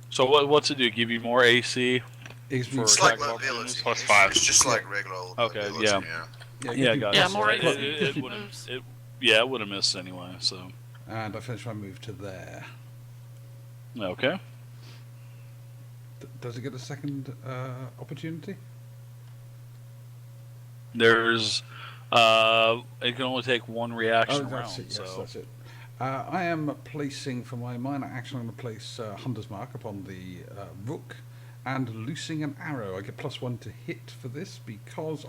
So what's it do? Give you more AC? It's like mobility. Plus 5. It's just like regular old mobility. Yeah. Yeah, Got Yeah, it. more It, AC. it, it wouldn't. It would have missed anyway. So. And I finish my move to there. Okay. Does it get a second opportunity? There's. It can only take one reaction round. That's it. Yes, so. that's it. I am placing for my minor action. I'm going to place Hunter's Mark upon the rook and loosing an arrow. I get +1 to hit for this because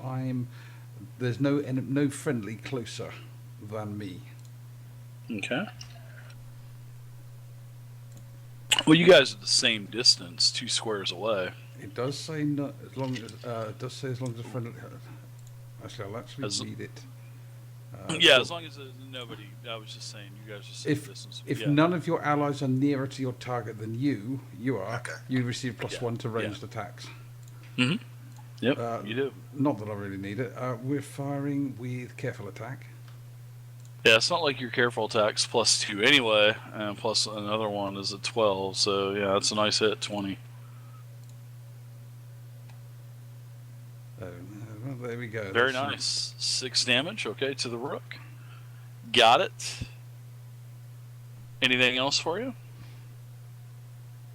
there's no friendly closer than me. Okay. Well, you guys are the same distance, 2 squares away. It does say as long as a friendly. Actually, I'll actually read it. As long as there's nobody. I was just saying, you guys are the same distance. If none of your allies are nearer to your target than you are, Okay. you receive +1 to ranged attacks. Mm-hmm. Yep, you do. Not that I really need it. We're firing with careful attack. Yeah, it's not like your careful attacks +2 anyway, and plus another one is a 12. So yeah, it's a nice hit, 20. There we go. Very nice. 6 damage. Okay, to the rook. Got it. Anything else for you?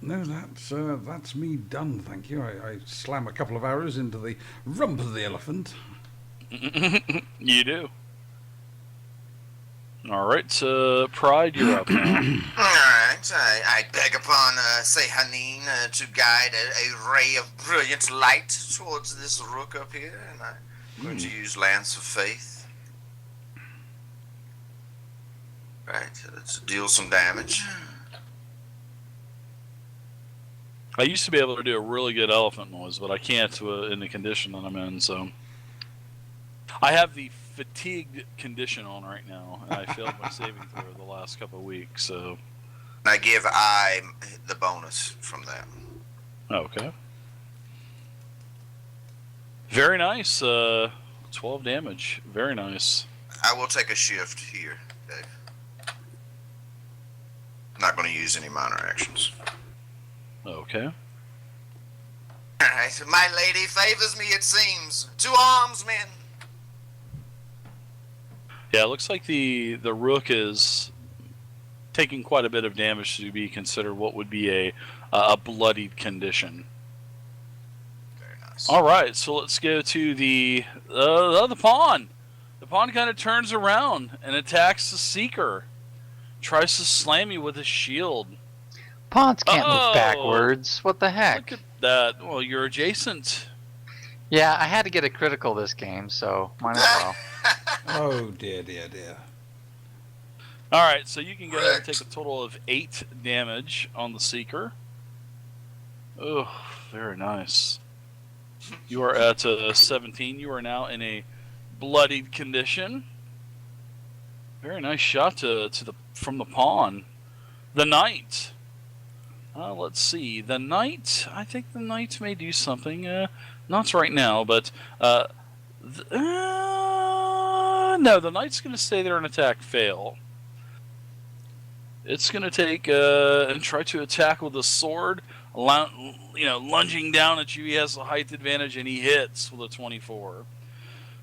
No, that's me done. Thank you. I slam a couple of arrows into the rump of the elephant. You do. All right, Pryde, you're up now. Alright, I beg upon Sehanine to guide a ray of brilliant light towards this rook up here, and I'm going to use Lance of Faith. Right, let's deal some damage. I used to be able to do a really good elephant noise, but I can't in the condition that I'm in, so. I have the fatigued condition on right now, and I failed my saving throw the last couple of weeks, so. I give I the bonus from that. Okay. Very nice. 12 damage. Very nice. I will take a shift here, Dave. Not going to use any minor actions. Okay. Alright, my lady favors me, it seems. To arms, men! Yeah, it looks like the rook is taking quite a bit of damage to be considered what would be a bloodied condition. Very nice. All right, so let's go to the pawn. The pawn kind of turns around and attacks the seeker. Tries to slam you with his shield. Pawns can't move backwards. What the heck? Look at that. Well, you're adjacent. Yeah, I had to get a critical this game, so might as well. Oh dear. All right, so you can go ahead and take a total of 8 damage on the seeker. Oh, very nice. You are at 17. You are now in a bloodied condition. Very nice shot from the pawn. The knight. Let's see. The knight. I think the knight may do something. Not right now, but no. The knight's going to stay there and attack Phael. It's going to take and try to attack with a sword, lunging down at you. He has the height advantage, and he hits with a 24.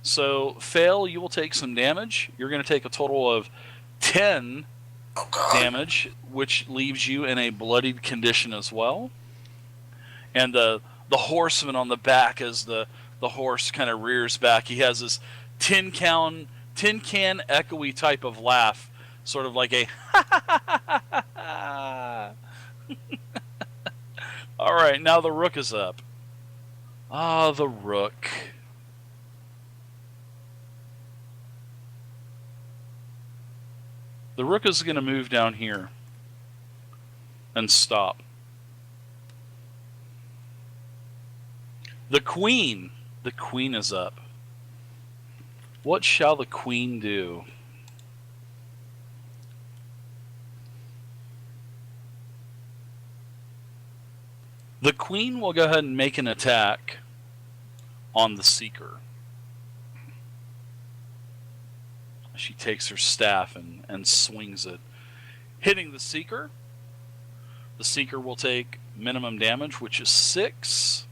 So, Phael, you will take some damage. You're going to take a total of 10 damage, which leaves you in a bloodied condition as well. And the horseman on the back, as the horse kind of rears back, he has this tin can echoey type of laugh, sort of like a All right, now the rook is up. The rook. The rook is going to move down here and stop. The queen is up. What shall the queen do? The queen will go ahead and make an attack on the seeker. She takes her staff and swings it, hitting the seeker. The seeker will take minimum damage, which is 6.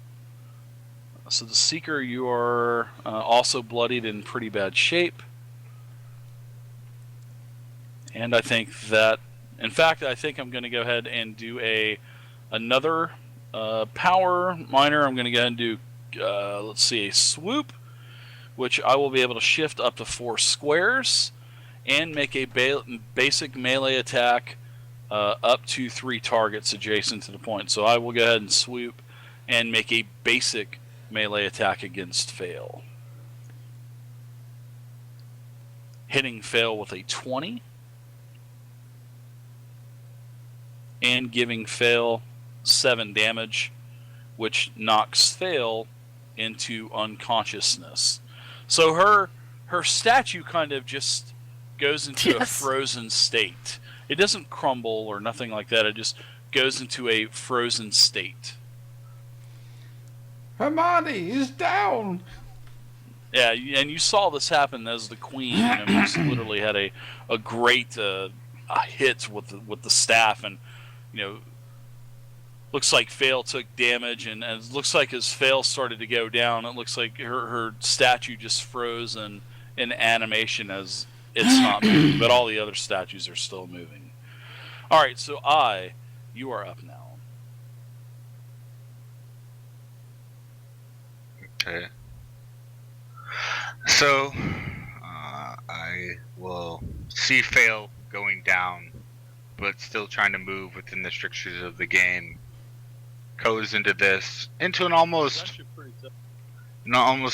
So the Seeker, you are also bloodied in pretty bad shape. And I think that, in fact, I think I'm going to go ahead and do another power minor. I'm going to go ahead and do, let's see, a swoop, which I will be able to shift up to 4 squares and make a basic melee attack up to 3 targets adjacent to the point. So I will go ahead and swoop and make a basic melee attack against Phael. Hitting Phael with a 20. And giving Phael 7 damage, which knocks Phael into unconsciousness. So her statue kind of just goes into a frozen state. It doesn't crumble or nothing like that. It just goes into a frozen state. Hermione is down. Yeah, and you saw this happen as the queen almost literally had a great hit with the staff, and looks like Phael took damage, and it looks like as Phael started to go down, it looks like her statue just froze in animation as it's not moving, but all the other statues are still moving. All right, so you are up now. Okay. So, I will see Phael going down, but still trying to move within the strictures of the game. Goes into an almost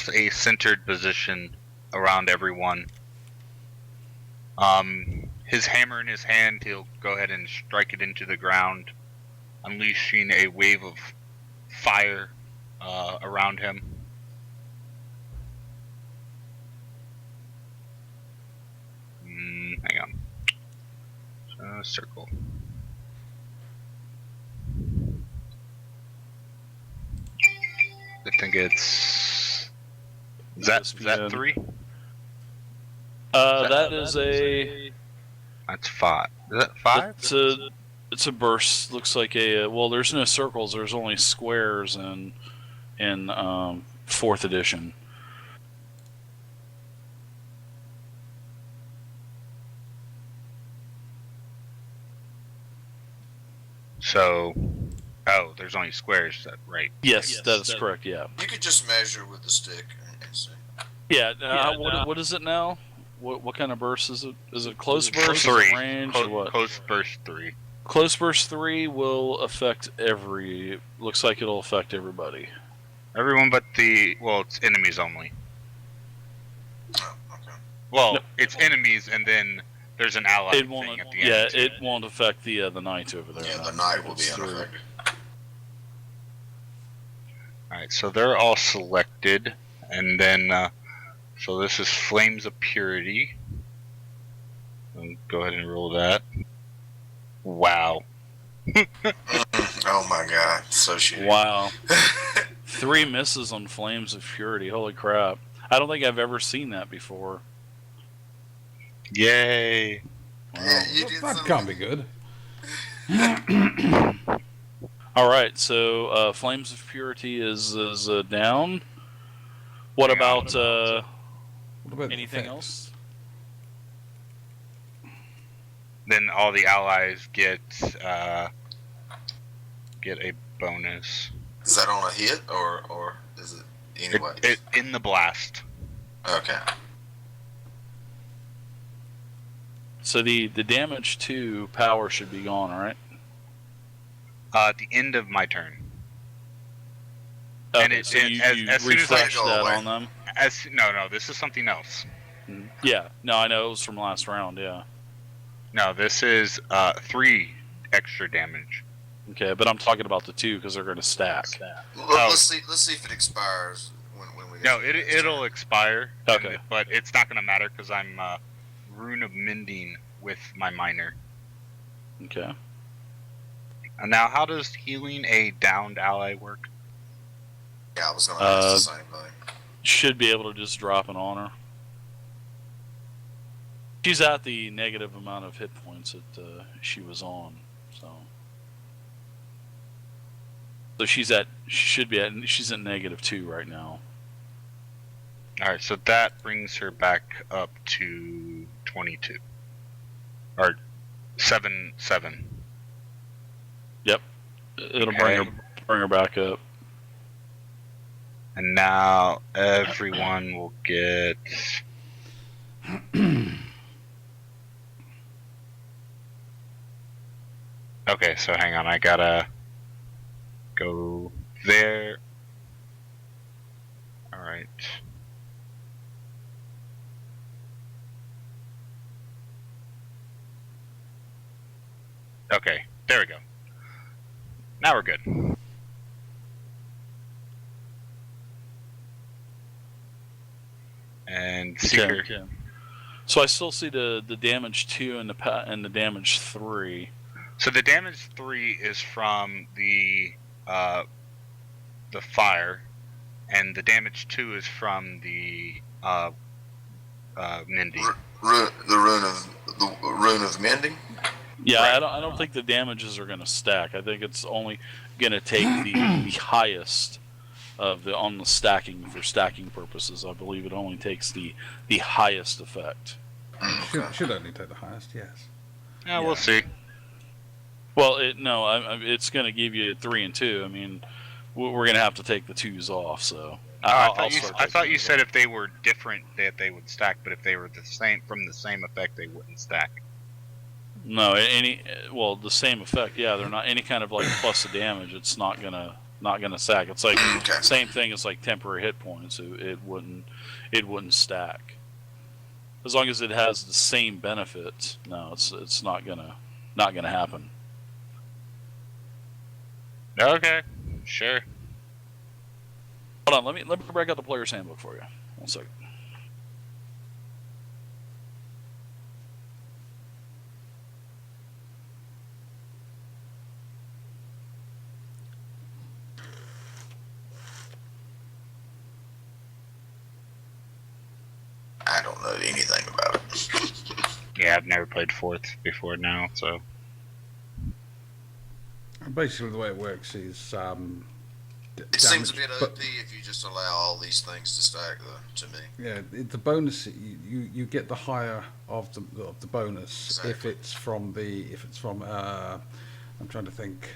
a centered position around everyone. His hammer in his hand, he'll go ahead and strike it into the ground, unleashing a wave of fire around him. Hang on. Circle. I think it's... Is that 3? That is a... That's 5. Is that 5? It's a burst. Looks like well, there's no circles. There's only squares in 4th edition. So, there's only squares, right? Yes, that is correct, yeah. You could just measure with the stick and see. Yeah, what is it now? What kind of burst is it? Is it close burst? 3. Is it range? Or what? Close burst 3. Close burst 3 will affect looks like it'll affect everybody. Everyone but it's enemies only. Oh, okay. Well, No. it's enemies, and then there's an ally It won't. thing at the end. Yeah, it won't affect the knight over there. Yeah, no. the knight will be It's through. unaffected. Alright, so they're all selected, and then, so this is Flames of Purity. I'll go ahead and roll that. Wow. Oh my god, so shitty. Wow. 3 misses on Flames of Purity. Holy crap. I don't think I've ever seen that before. Yay. Wow. Yeah, you did That something. can't be good. All right, so Flames of Purity is down. What Hang on. about What about the anything effects? else? Then all the allies get a bonus. Is that on a hit or is it anyway? It in the blast. Okay. So the damage to power should be gone, right? At the end of my turn. Okay, And it- so you as soon as I refresh go that away. on them. No, this is something else. Yeah, no, I know it was from last round. Yeah. No, this is 3 extra damage. Okay, but I'm talking about the 2 because they're going to stack. Let's see if it expires when we. No, it'll expire. Okay. But it's not going to matter because I'm Rune of Mending with my minor. Okay. And now, how does healing a downed ally work? Yeah, I was gonna ask the same thing. Should be able to just drop an honor. She's at the negative amount of hit points that she was on, so. So she's at -2 right now. All right, so that brings her back up to 22, or 7. Yep. It'll Okay. bring her back up. And now everyone will get. Okay, so hang on, I gotta go there. Alright. Okay, there we go. Now we're good. And Seeker. Okay. So I still see the damage 2 and the damage 3. So the damage 3 is from the fire, and the damage 2 is from the Mindy. The rune of mending. Yeah, Right. I don't think the damages are going to stack. I think it's only going to take the highest of on the stacking for stacking purposes. I believe it only takes the highest effect. Should only take the highest, yes. Yeah, we'll see. Well, it's going to give you 3 and 2. I mean, we're going to have to take the 2s off. So I thought you said if they were different that they would stack, but if they were the same from the same effect, they wouldn't stack. No, the same effect. Yeah, they're not any kind of like plus of damage. It's not gonna stack. It's like same thing as like temporary hit points. It wouldn't stack as long as it has the same benefits. No, it's not gonna happen. Okay, sure. Hold on, let me break out the player's handbook for you. 1 second. I don't know anything about it. Yeah, I've never played 4th before now, so. Basically, the way it works is It seems a bit but- OP if you just allow all these things to stack, though. To me, Yeah, the bonus you get the higher of the bonus Exactly. if it's from I'm trying to think.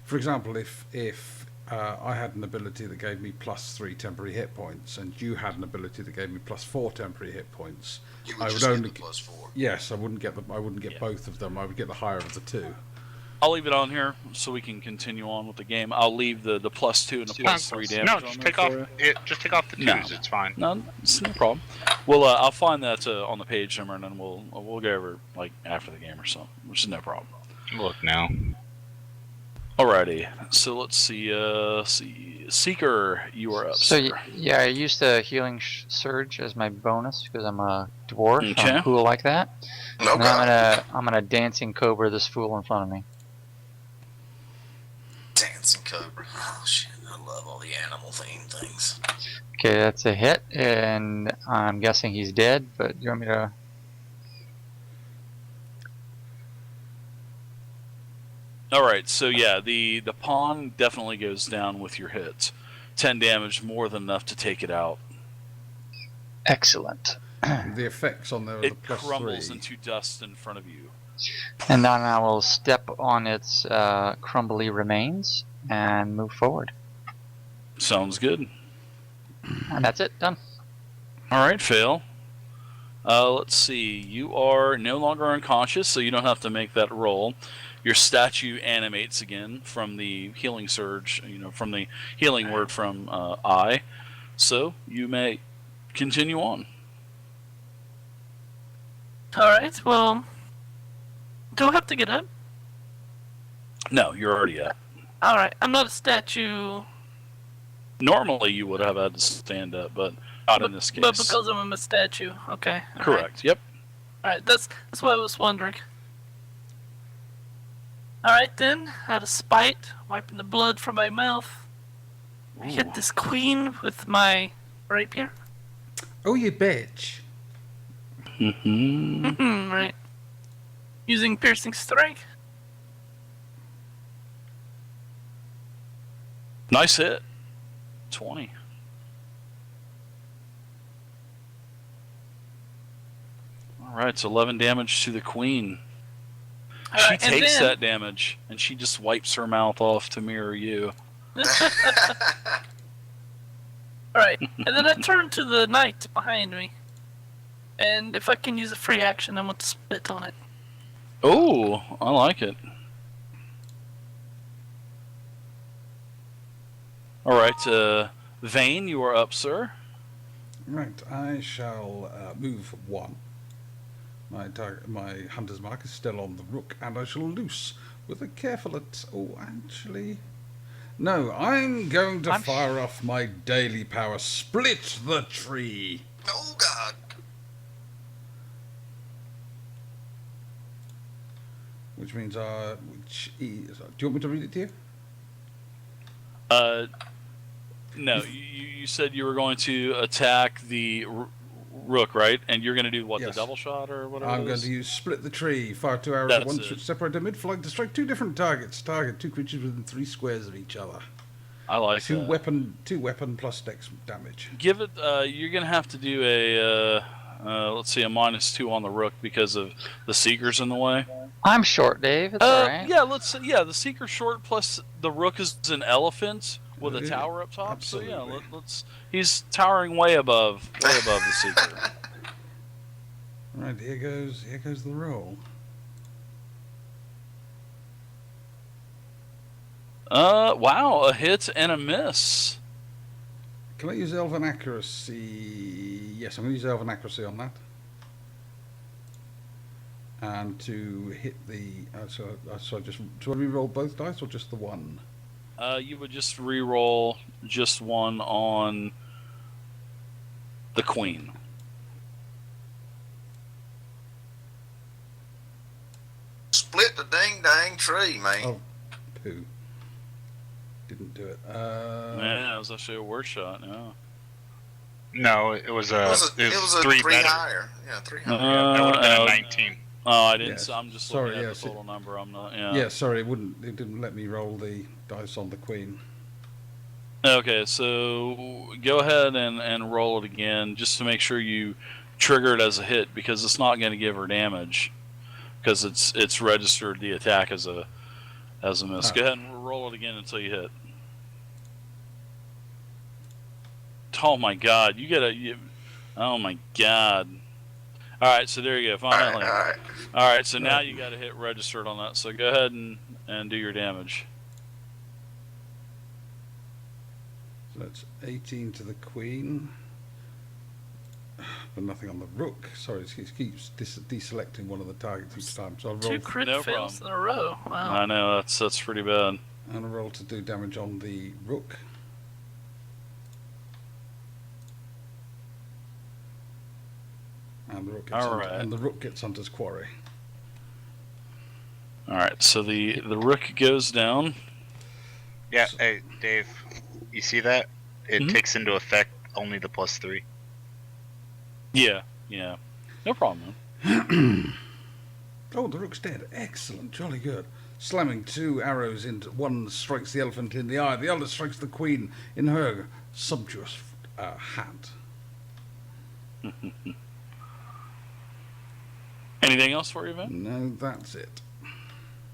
For example, if I had an ability that gave me +3 temporary hit points, and you had an ability that gave me +4 temporary hit points, you I would would just only get the +4. yes, I wouldn't get Yeah. both of them. I would get the higher of the two. I'll leave it on here so we can continue on with the game. I'll leave the +2 and the +3 damage No, on just there take for off you. it. Just take off the 2s. No. It's fine. No, it's no problem. Well, I'll find that on the page number, and then we'll go over it, like after the game or something, which is no problem. Look now. Alrighty, so let's see. Seeker, you are up. So sir. yeah, I used the healing surge as my bonus because I'm a dwarf. Okay. I'm cool like that. No And problem. I'm gonna dancing cobra this fool in front of me. Dancing cobra. Oh shit! I love all the animal themed things. Okay, that's a hit, and I'm guessing he's dead. But you want me to? All right, so yeah, the pawn definitely goes down with your hits. 10 damage, more than enough to take it out. Excellent. The effects on there are the It crumbles +3. into dust in front of you. And then I will step on its crumbly remains and move forward. Sounds good. And that's it. Done. All right, Phael. Let's see. You are no longer unconscious, so you don't have to make that roll. Your statue animates again from the healing surge, from the healing word from I. So you may continue on. Alright, well, do I have to get up? No, you're already up. Alright, I'm not a statue, Normally you would have had to stand up, but not in this case. but because I'm a statue, okay. Correct. Yep. Alright, that's what I was wondering. Alright then, out of spite, wiping the blood from my mouth, I hit this queen with my rapier. Oh, you bitch! Mm-hmm. Right. Using piercing strike. Nice hit. 20. All right, it's 11 damage to the queen. She Alright, and takes then- that damage, and she just wipes her mouth off to mirror you. Alright, and then I turn to the knight behind me. And if I can use a free action, I want to spit on it. Oh, I like it. All right, Vayne, you are up, sir. Right, I shall move 1. My hunter's mark is still on the rook, and I shall loose with a careful oh, actually... No, I'm going to fire off my daily power. Split the tree! Oh, God. Which means, which is... Do you want me to read it to you? No, you said you were going to attack the rook, right? And you're going to do what, Yes. the double shot or whatever? I'm it going is? to use Split the Tree. Fire 2 arrows That's at once, it. which separate a mid-flank to strike 2 different targets. Target 2 creatures within 3 squares of each other. I like 2 that. weapon plus dex damage. Give it. You're going to have to do a. Let's see, a -2 on the rook because of the seekers in the way. I'm short, Dave. It's alright. Yeah, let's. Yeah, the seeker short plus the rook is an elephant with a Yeah, tower up top. absolutely. So yeah, let's. He's towering way above the seeker. Right, here goes the roll. Wow, a hit and a miss. Can I use Elven Accuracy? Yes, I'm going to use Elven Accuracy on that. And to hit the... so just... Do I re-roll both dice or just the one? You would just re-roll just one on the queen. Split the dang tree, man. Oh, poo. Didn't do it. Yeah, it was actually a worse shot. No. No, it was a. It was a 3 3 better. higher. Yeah, 3 higher. That would have been a 19. Oh, I didn't. Yes. I'm just Sorry, looking at yes, the total number. I'm not. Yeah. Yeah, sorry, it didn't let me roll the dice on the queen. Okay, so go ahead and roll it again just to make sure you trigger it as a hit because it's not going to give her damage because it's registered the attack as a miss. Oh. Go ahead and roll it again until you hit. Oh my God! Oh my God! All right, so there you go. Finally. All right. All right, so now you got to hit registered on that. So go ahead and do your damage. So that's 18 to the queen. But nothing on the rook. Sorry, it keeps deselecting one of the targets each time. So I'll roll, 2 crit No fails in a row. Wow. I know that's pretty bad. and a roll to do damage on the rook. And the rook gets Hunter's Quarry. All right, so the rook goes down. Yeah, hey, Dave, you see that? It Mhm. takes into effect only the +3. Yeah, no problem. Man. Oh, the rook's dead. Excellent, jolly good. Slamming 2 arrows into one strikes the elephant in the eye. The other strikes the queen in her sumptuous hat. Anything else for you, Vin? No, that's it.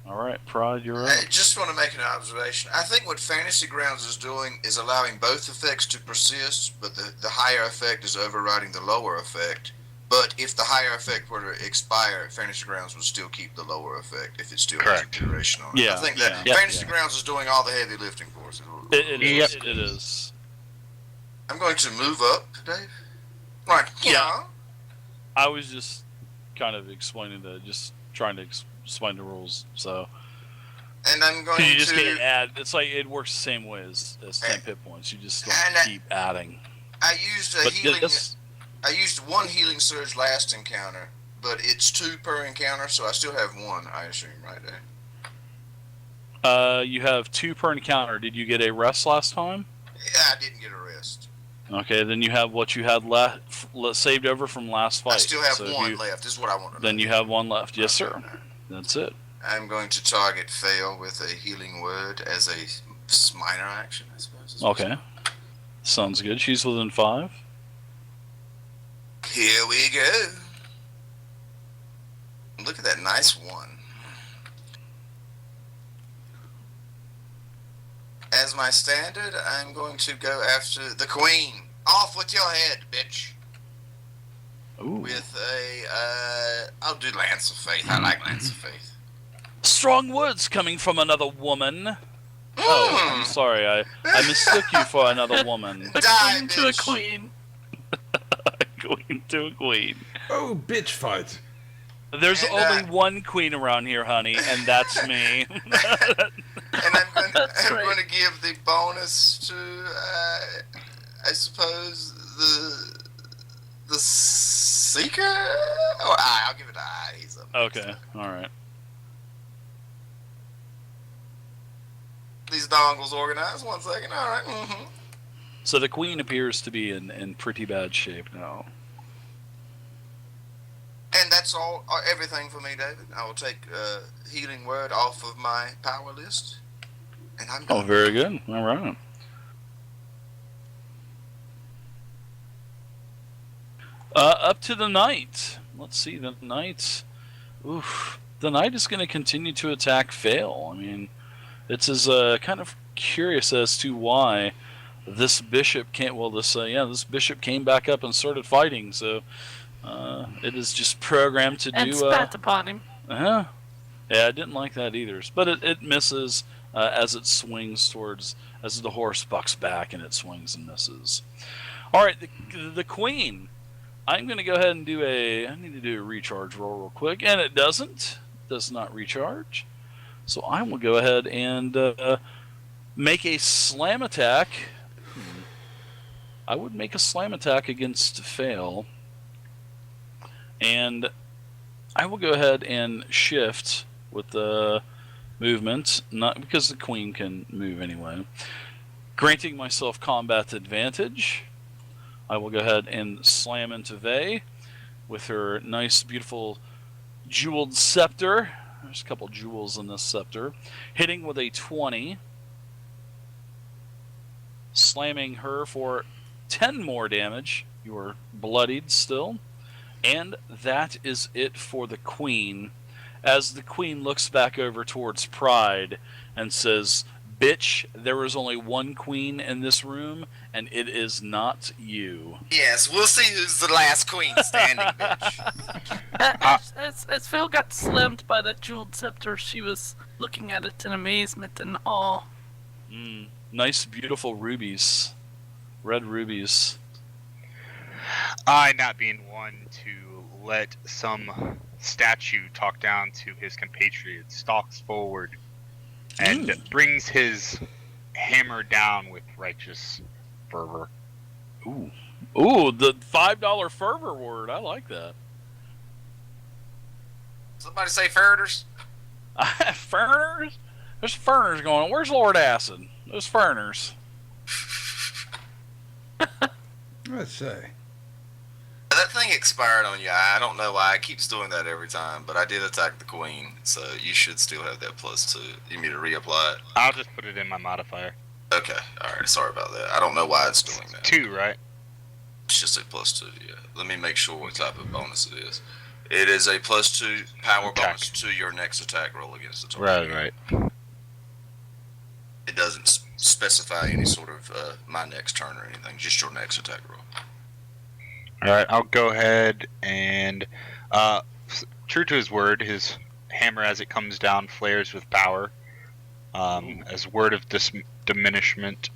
All right, Pryde, you're I up. just want to make an observation. I think what Fantasy Grounds is doing is allowing both effects to persist, but the higher effect is overriding the lower effect. But if the higher effect were to expire, Fantasy Grounds would still keep the lower effect if it still Correct. has a duration on it. Yeah, I think that yeah. Fantasy Yeah. Grounds is doing all the heavy lifting for us. It Yep. is. It is. I'm going to move up, Dave. Right, yeah. I was just kind of explaining just trying to explain the rules. So And I'm going you just to. can't add. It's like it works the same way as 10 hit points. You just And don't keep adding. I used a But healing. this, I used 1 healing surge last encounter, but it's 2 per encounter, so I still have 1. I assume, right, Dave? you have 2 per encounter. Did you get a rest last time? Yeah, I didn't get a rest. Okay, then you have what you had saved over from last fight. I still have So if 1 you- left. This is what I want to know. Then you have 1 left. Yes, Okay, sir. all right. That's it. I'm going to target Phael with a healing word as a Just minor action, I suppose. Okay. Sounds good. She's within 5. Here we go. Look at that nice one. As my standard, I'm going to go after the queen. Off with your head, bitch. Ooh. With I'll do Lance of Faith. I like Lance of Faith. Strong words coming from another woman. Oh, I'm Mm. sorry. I mistook you for another woman. A Die, queen to a bitch. queen. Queen to a queen. Oh, bitch fight. There's And, only one queen around here, honey, and that's me. And I'm That's right. going to give the bonus to, I suppose, the Seeker? Or I'll give it to I. He's up. Okay, alright. These dongles organized. 1 second. All right. Mm-hmm. So the queen appears to be in pretty bad shape now. And that's all, everything for me, David. I will take Healing Word off of my power list. And I'm Oh, done. very good. Alright. Up to the knight. Let's see, the knight. Oof. The knight is going to continue to attack Phael. I mean, it's as kind of curious as to why this bishop can't. Well, this bishop came back up and started fighting. So it is just programmed to And do. spat upon him. Yeah, I didn't like that either. But it misses as it swings towards as the horse bucks back and it swings and misses. All right, the queen. I'm going to go ahead and I need to do a recharge roll real quick, and it does not recharge. So I will go ahead and make a slam attack. I would make a slam attack against Phael, and I will go ahead and shift with the movement, not because the queen can move anyway. Granting myself combat advantage, I will go ahead and slam into Vayne with her nice, beautiful jeweled scepter. There's a couple jewels in this scepter. Hitting with a 20. Slamming her for 10 more damage. You are bloodied still. And that is it for the queen. As the queen looks back over towards Pryde and says, "Bitch, there was only one queen in this room, and it is not you." Yes, we'll see who's the last queen standing, bitch. As Phil got slammed by that jeweled scepter, she was looking at it in amazement and awe. Nice, beautiful rubies. Red rubies. I, not being one to let some statue talk down to his compatriot, stalks forward and brings his hammer down with righteous fervor. Ooh, the $5 fervor word. I like that. Somebody say Ferders. Furners? There's furners going on. Where's Lord Acid? Those furners. Let's say. That thing expired on you. I don't know why it keeps doing that every time, but I did attack the queen, so you should still have that +2. You need to reapply it? I'll just put it in my modifier. Okay, alright, sorry about that. I don't know why it's doing that. 2, right? It's just a +2, yeah. Let me make sure what type of bonus it is. It is a +2 power Attack. bonus to your next attack roll against the target. Right. It doesn't specify any sort of my next turn or anything, just your next attack roll. Alright, I'll go ahead and, true to his word, his hammer as it comes down flares with power. As word of diminishment,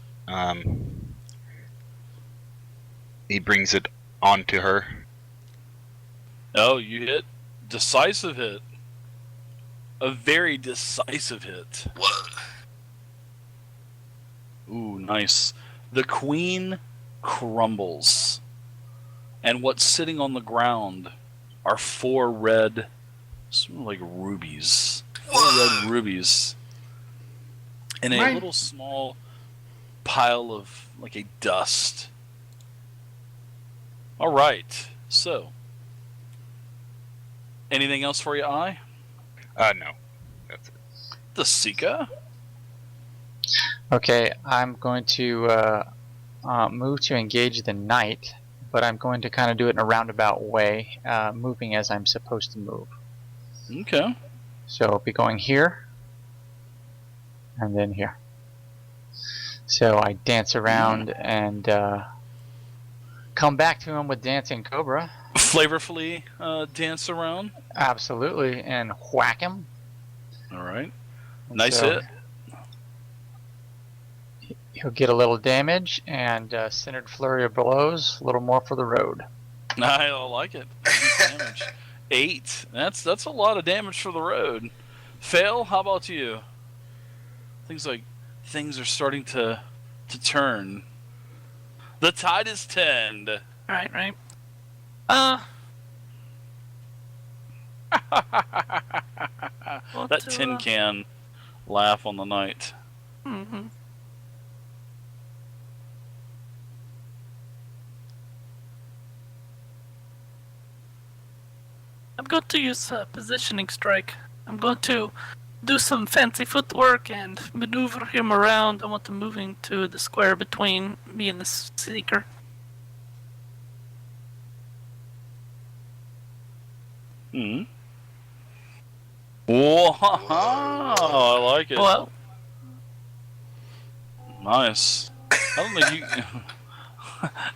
he brings it onto her. Oh, you hit. Decisive hit. A very decisive hit. What? Ooh, nice. The queen crumbles. And what's sitting on the ground are 4 red, sort of like rubies. 4 red rubies. In a little small pile of, like, a dust. Alright, so. Anything else for you, I? No. That's it. The Sika? Okay, I'm going to move to engage the knight, but I'm going to kind of do it in a roundabout way, moving as I'm supposed to move. Okay. So I'll be going here, and then here. So I dance around and come back to him with Dancing Cobra. Flavorfully dance around. Absolutely, and whack him. All right. And Nice so hit. He'll get a little damage and centered flurry of blows, a little more for the road. I like it. Nice damage. 8. That's a lot of damage for the road. Phael, how about you? Things are starting to turn. The tide is turned. Right. That tin can laugh on the night. Mm-hmm. I'm going to use positioning strike. I'm going to do some fancy footwork and maneuver him around. I want to move into the square between me and the seeker. Hmm. Whoa! I like it. Well, Nice. I don't think you.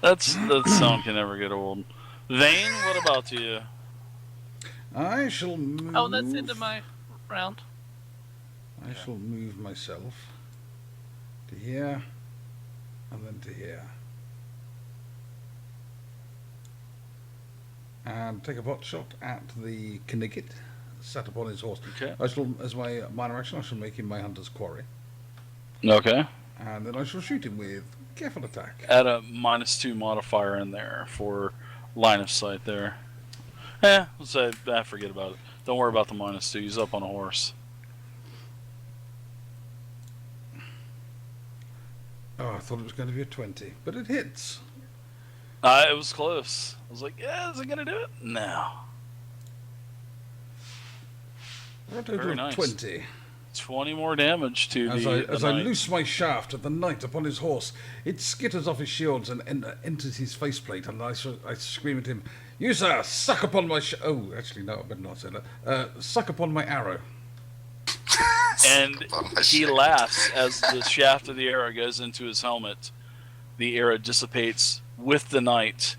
That sound can never get old. Vayne, what about you? I shall move. oh, that's the end of my round. I shall move myself to here and then to here. And take a pot shot at the Knigget sat upon his horse. Okay. I shall, as my minor action, I shall make him my hunter's quarry. Okay. And then I shall shoot him with careful attack. Add a -2 modifier in there for line of sight there. Let's say, forget about it. Don't worry about the -2. He's up on a horse. Oh, I thought it was going to be a 20, but it hits. It was close. I was like, yeah, is it going to do it? No. For a total Very of nice. 20. 20 more damage to As the I knight. loose my shaft at the knight upon his horse, it skitters off his shields and enters his faceplate, and I scream at him, "You, sir, suck upon my oh, actually, no, I better not say that. Suck upon my arrow." And he laughs as the shaft of the arrow goes into his helmet. The arrow dissipates with the knight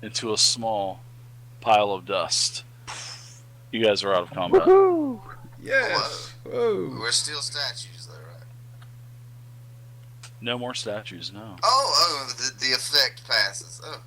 into a small pile of dust. You guys are out of combat. Woohoo! Yes! Whoa! We're still statues, though, right? No more statues, no. Oh, the effect passes. Oh.